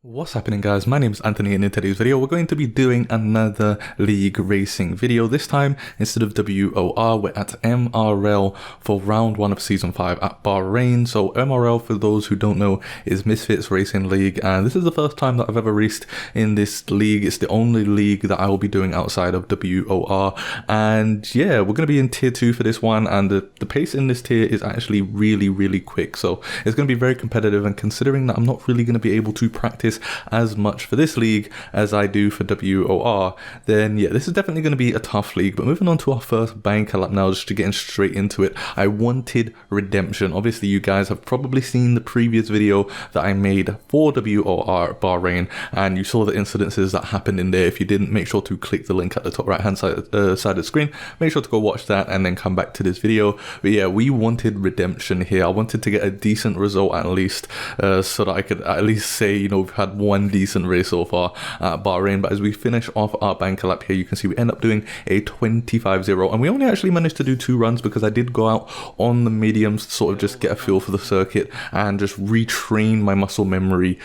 What's happening, guys? My name is Anthony, and in today's video we're going to be doing another league racing video. This time, instead of WOR, we're at MRL for round 1 of season 5 at Bahrain. So MRL, for those who don't know, is Misfits Racing League, and this is the first time that I've ever raced in this league. It's the only league that I will be doing outside of WOR, and yeah, we're going to be in tier 2 for this one, and the pace in this tier is actually really quick, so it's going to be very competitive. And considering that I'm not really going to be able to practice as much for this league as I do for WOR, then yeah, this is definitely going to be a tough league. But moving on to our first banker lap now, just to get straight into it, I wanted redemption. Obviously, you guys have probably seen the previous video that I made for WOR at Bahrain, and you saw the incidences that happened in there. If you didn't, make sure to click the link at the top right hand side of the screen. Make sure to go watch that and then come back to this video. But yeah, we wanted redemption here. I wanted to get a decent result at least, so that I could at least say, you know, we've had one decent race so far at Bahrain. But as we finish off our banker lap here, you can see we end up doing a 25-0, and we only actually managed to do 2 runs because I did go out on the mediums to sort of just get a feel for the circuit and just retrain my muscle memory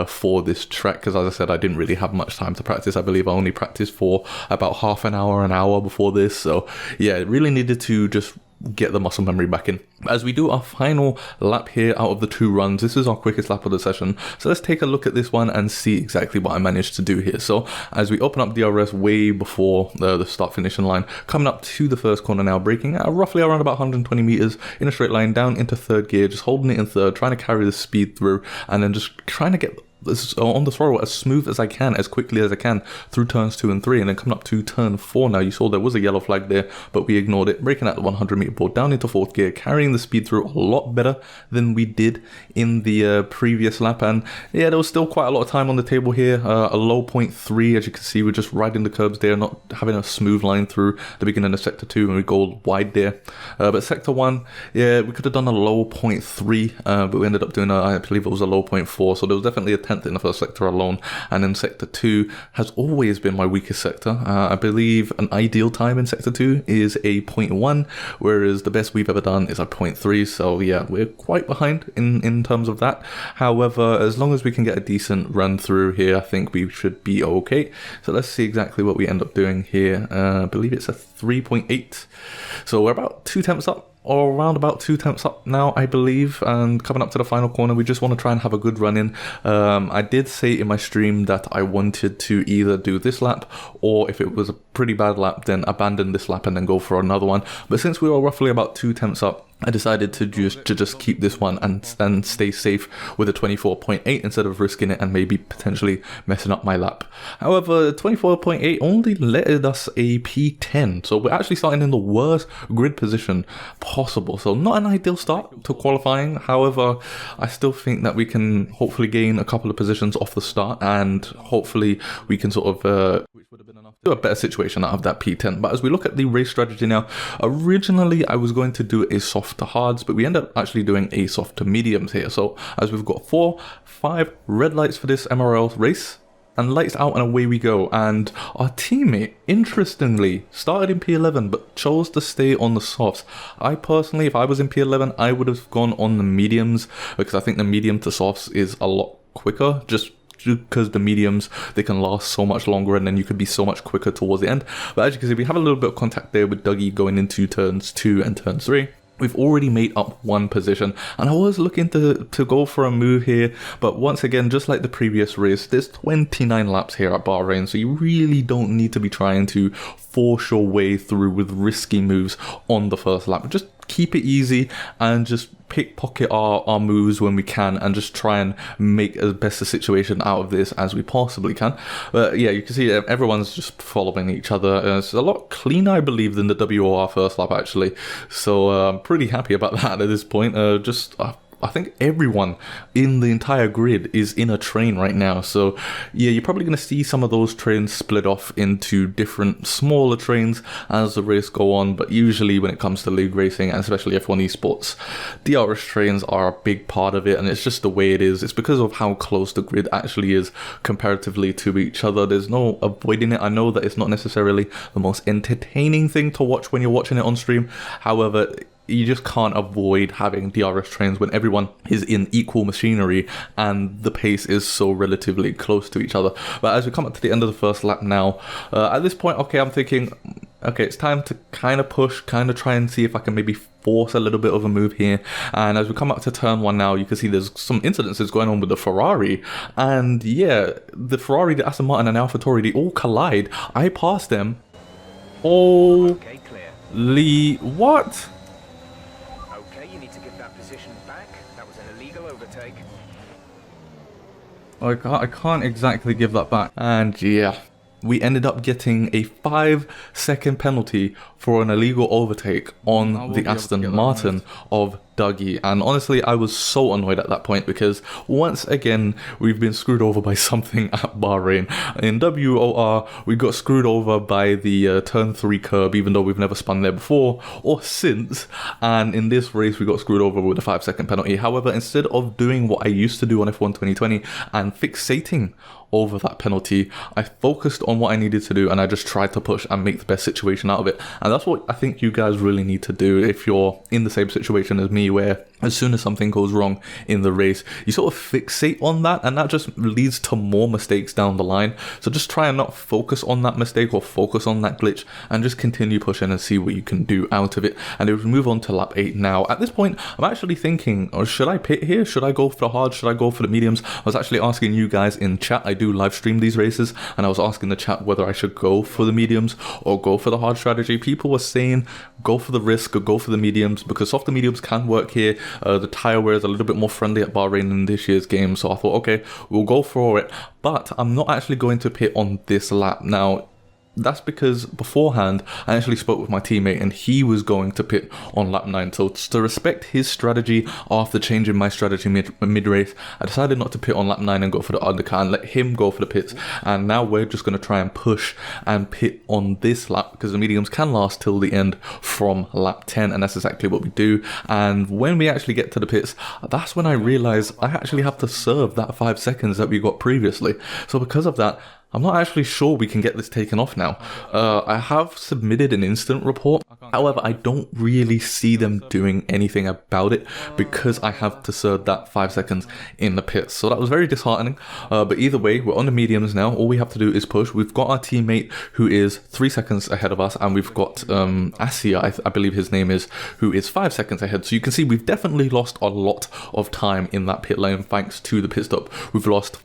for this track, because as I said, I didn't really have much time to practice. I believe I only practiced for about half an hour before this, so yeah, it really needed to just get the muscle memory back in. As we do our final lap here out of the 2 runs, this is our quickest lap of the session, so let's take a look at this one and see exactly what I managed to do here. So as we open up DRS way before the start finishing line, coming up to the first corner now, braking at roughly around about 120 meters in a straight line down into 3rd gear, just holding it in 3rd, trying to carry the speed through, and then just trying to get on the throttle as smooth as I can, as quickly as I can through turns 2 and 3, and then coming up to turn 4 now. You saw there was a yellow flag there, but we ignored it, braking at the 100 meter board down into 4th gear, carrying the speed through a lot better than we did in the previous lap. And yeah, there was still quite a lot of time on the table here. A low 0.3, as you can see, we're just riding the curbs there, not having a smooth line through the beginning of sector 2, and we go wide there. But sector 1, yeah, we could have done a low 0.3, but we ended up doing I believe it was a low 0.4, so there was definitely a 10th in the first sector alone. And then sector 2 has always been my weakest sector. I believe an ideal time in sector 2 is a 0.1, whereas the best we've ever done is a 0.3, so yeah, we're quite behind in terms of that. However, as long as we can get a decent run through here, I think we should be okay. So let's see exactly what we end up doing here. I believe it's a 3.8, so we're about 2 tenths up, or around about 2 tenths up now, I believe. And coming up to the final corner, we just want to try and have a good run in. I did say in my stream that I wanted to either do this lap, or if it was a pretty bad lap, then abandon this lap and then go for another one. But since we were roughly about 2 tenths up, I decided to just keep this one and stay safe with a 24.8 instead of risking it and maybe potentially messing up my lap. However, 24.8 only netted us a P10, so we're actually starting in the worst grid position possible. So not an ideal start to qualifying. However, I still think that we can hopefully gain a couple of positions off the start, and hopefully we can sort of which would have been enough to do a better situation out of that P10. But as we look at the race strategy now, originally I was going to do a soft to hards, but we end up actually doing a soft to mediums here. So as we've got 4-5 red lights for this MRL race, and lights out and away we go. And our teammate, interestingly, started in P11 but chose to stay on the softs. I personally, if I was in P11, I would have gone on the mediums, because I think the medium to softs is a lot quicker, just because the mediums, they can last so much longer, and then you could be so much quicker towards the end. But as you can see, we have a little bit of contact there with Dougie going into turns 2 and turn 3. We've already made up 1 position, and I was looking to go for a move here, but once again, just like the previous race, there's 29 laps here at Bahrain, so you really don't need to be trying to force your way through with risky moves on the first lap. Just keep it easy and just pickpocket our moves when we can, and just try and make as best a situation out of this as we possibly can. But yeah, you can see everyone's just following each other. It's a lot cleaner, I believe, than the WOR first lap actually, so I'm pretty happy about that at this point. I think everyone in the entire grid is in a train right now. So yeah, you're probably going to see some of those trains split off into different smaller trains as the race go on. But usually when it comes to league racing, and especially F1 esports, DRS trains are a big part of it, and it's just the way it is. It's because of how close the grid actually is comparatively to each other. There's no avoiding it. I know that it's not necessarily the most entertaining thing to watch when you're watching it on stream. However, you just can't avoid having DRS trains when everyone is in equal machinery and the pace is so relatively close to each other. But as we come up to the end of the first lap now, at this point, okay, I'm thinking, okay, it's time to kind of push, kind of try and see if I can maybe force a little bit of a move here. And as we come up to turn 1 now, you can see there's some incidences going on with the Ferrari. And yeah, the Ferrari, the Aston Martin and AlphaTauri, they all collide. I passed them. Holy, what? Okay, you need to give that position back. That was an illegal overtake. I can't exactly give that back. And yeah, we ended up getting a 5-second penalty for an illegal overtake on the Aston Martin of Dougie. And honestly, I was so annoyed at that point because once again, we've been screwed over by something at Bahrain. In WOR, we got screwed over by the turn 3 curb, even though we've never spun there before or since. And in this race, we got screwed over with a 5-second penalty. However, instead of doing what I used to do on F1 2020 and fixating over that penalty, I focused on what I needed to do and I just tried to push and make the best situation out of it. And that's what I think you guys really need to do if you're in the same situation as me, where as soon as something goes wrong in the race, you sort of fixate on that, and that just leads to more mistakes down the line. So just try and not focus on that mistake or focus on that glitch and just continue pushing and see what you can do out of it. And if we move on to lap 8 now, at this point, I'm actually thinking, or should I pit here? Should I go for the hard? Should I go for the mediums? I was actually asking you guys in chat. I do live stream these races, and I was asking the chat whether I should go for the mediums or go for the hard strategy. People were saying go for the risk or go for the mediums because softer mediums can work here. The tire wear is a little bit more friendly at Bahrain in this year's game, so I thought, okay, we'll go for it. But I'm not actually going to pit on this lap. Now, that's because beforehand, I actually spoke with my teammate and he was going to pit on lap 9. So to respect his strategy after changing my strategy mid-race, I decided not to pit on lap 9 and go for the undercar and let him go for the pits. And now we're just going to try and push and pit on this lap because the mediums can last till the end from lap 10. And that's exactly what we do. And when we actually get to the pits, that's when I realized I actually have to serve that 5 seconds that we got previously. So because of that, I'm not actually sure we can get this taken off now. I have submitted an incident report. However, I don't really see them doing anything about it because I have to serve that 5 seconds in the pits. So that was very disheartening. But either way, we're on the mediums now. All we have to do is push. We've got our teammate who is 3 seconds ahead of us. And we've got Asia, I believe his name is, who is 5 seconds ahead. So you can see we've definitely lost a lot of time in that pit lane thanks to the pit stop. We've lost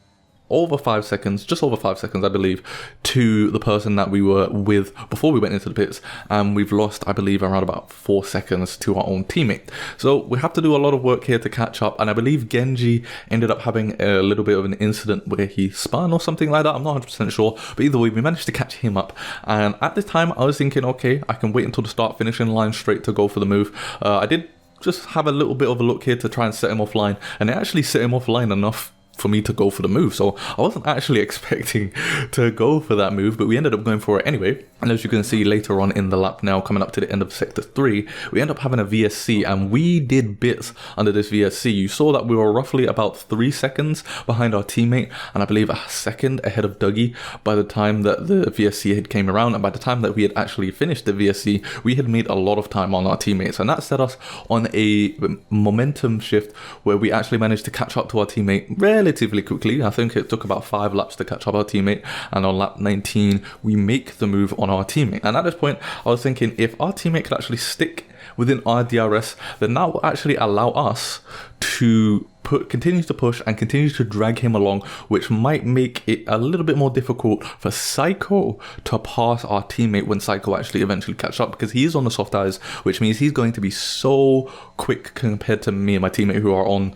over 5 seconds, just over 5 seconds, I believe, to the person that we were with before we went into the pits, and we've lost, I believe, around about 4 seconds to our own teammate. So we have to do a lot of work here to catch up, and I believe Genji ended up having a little bit of an incident where he spun or something like that. I'm not 100% sure, but either way, we managed to catch him up. And at this time, I was thinking, okay, I can wait until the start finishing line straight to go for the move. I did just have a little bit of a look here to try and set him offline, and it actually set him offline enough for me to go for the move. So I wasn't actually expecting to go for that move, but we ended up going for it anyway. And as you can see later on in the lap now, coming up to the end of sector 3, we end up having a VSC, and we did bits under this VSC. You saw that we were roughly about 3 seconds behind our teammate, and I believe a second ahead of Dougie by the time that the VSC had came around. And by the time that we had actually finished the VSC, we had made a lot of time on our teammates, and that set us on a momentum shift where we actually managed to catch up to our teammate relatively quickly. I think it took about 5 laps to catch up our teammate, and on lap 19 we make the move on our teammate. And at this point I was thinking, if our teammate could actually stick within our DRS, then that will actually allow us to continue to push and continue to drag him along, which might make it a little bit more difficult for Psycho to pass our teammate when Psycho actually eventually catch up, because he is on the soft tires, which means he's going to be so quick compared to me and my teammate, who are on,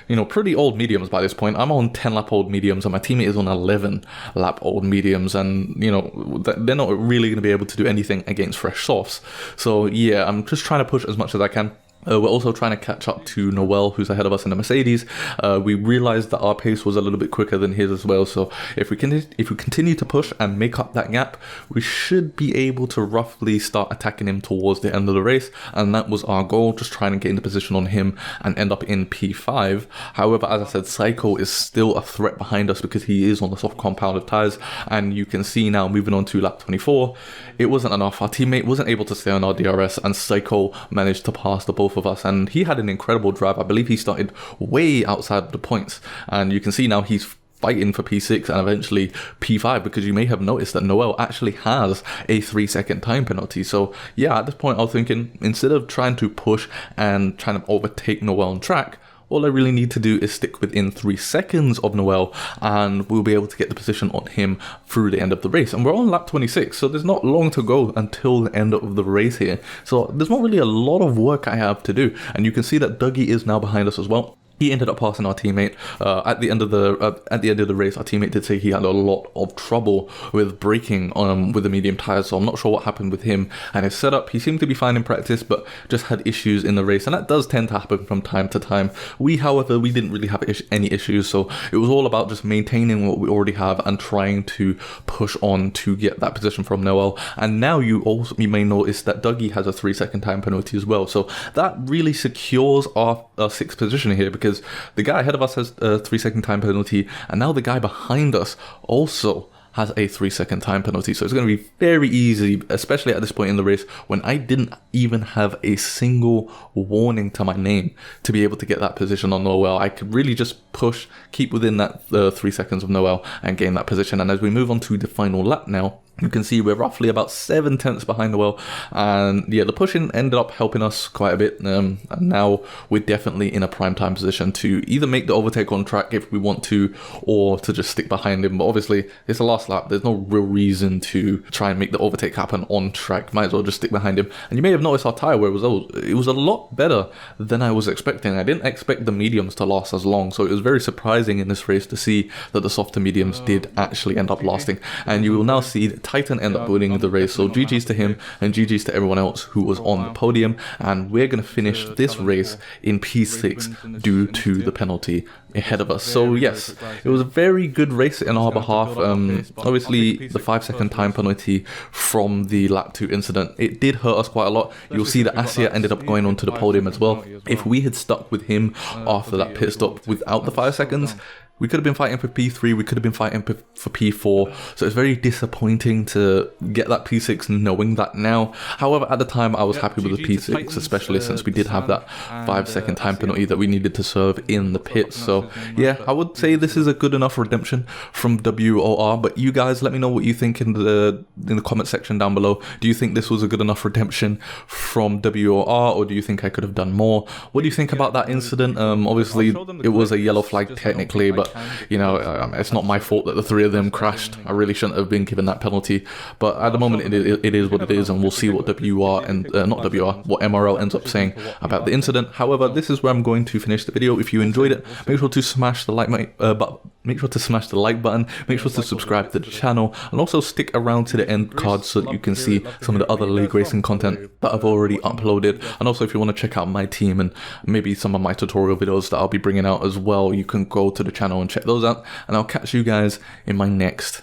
you know, pretty old mediums by this point. I'm on 10 lap old mediums and my teammate is on 11 lap old mediums, and you know, they're not really going to be able to do anything against fresh softs. So yeah, I'm just trying to push as much as I can. We're also trying to catch up to Noel, who's ahead of us in the Mercedes. We realized that our pace was a little bit quicker than his as well. So if we continue to push and make up that gap, we should be able to roughly start attacking him towards the end of the race. And that was our goal, just trying to get into position on him and end up in P5. However, as I said, Psycho is still a threat behind us because he is on the soft compounded tires. And you can see now, moving on to lap 24, it wasn't enough. Our teammate wasn't able to stay on our DRS, and Psycho managed to pass the both of us, and he had an incredible drive. I believe he started way outside the points, and you can see now he's fighting for P6 and eventually P5, because you may have noticed that Noel actually has a 3-second time penalty. So yeah, at this point I was thinking, instead of trying to push and trying to overtake Noel on track, all I really need to do is stick within 3 seconds of Noel, and we'll be able to get the position on him through the end of the race. And we're on lap 26, so there's not long to go until the end of the race here. So there's not really a lot of work I have to do. And you can see that Dougie is now behind us as well. He ended up passing our teammate at the end of the race. Our teammate did say he had a lot of trouble with braking with the medium tires, so I'm not sure what happened with him and his setup. He seemed to be fine in practice, but just had issues in the race, and that does tend to happen from time to time. However, we didn't really have any issues, so it was all about just maintaining what we already have and trying to push on to get that position from Noel. And now you may notice that Dougie has a 3-second time penalty as well, so that really secures our 6th position here, because the guy ahead of us has a 3-second time penalty, and now the guy behind us also has a 3-second time penalty. So it's going to be very easy, especially at this point in the race when I didn't even have a single warning to my name, to be able to get that position on Noel. I could really just push, keep within that 3 seconds of Noel and gain that position. And as we move on to the final lap now, you can see we're roughly about 7 tenths behind Noel, and yeah, the pushing ended up helping us quite a bit, and now we're definitely in a prime time position to either make the overtake on track if we want to, or to just stick behind him. But obviously it's the last lap, there's no real reason to try and make the overtake happen on track. Might as well just stick behind him. And you may have noticed our tire wear was a lot better than I was expecting. I didn't expect the mediums to last as long, so it was very surprising in this race to see that the softer mediums did actually end up lasting. And you will now see that Titan end up winning the race, so GG's to him and GG's to everyone else who was on the podium. And we're going to finish this race in P6 due to the penalty ahead of us. So yes, it was a very good race in our behalf. Obviously the 5-second time penalty from the lap 2 incident, it did hurt us quite a lot. You'll see that Asia ended up going onto the podium as well. If we had stuck with him after that pit stop without the 5 seconds, we could have been fighting for P3, we could have been fighting for P4, so it's very disappointing to get that P6 knowing that now. However, at the time I was happy with the P6, especially since we did have that 5-second time penalty that we needed to serve in the pits. So yeah, I would say this is a good enough redemption from WOR, but you guys let me know what you think in the comment section down below. Do you think this was a good enough redemption from WOR, or do you think I could have done more? What do you think about that incident? Obviously it was a yellow flag technically, but you know, it's not my fault that the 3 of them crashed. I really shouldn't have been given that penalty, but at the moment it is what it is, and we'll see what WR and what MRL ends up saying about the incident. However, this is where I'm going to finish the video. If you enjoyed it, make sure to smash the like button, make sure to subscribe to the channel, and also stick around to the end card so that you can see some of the other league racing content that I've already uploaded. And also, if you want to check out my team and maybe some of my tutorial videos that I'll be bringing out as well, you can go to the channel and check those out, and I'll catch you guys in my next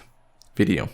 video.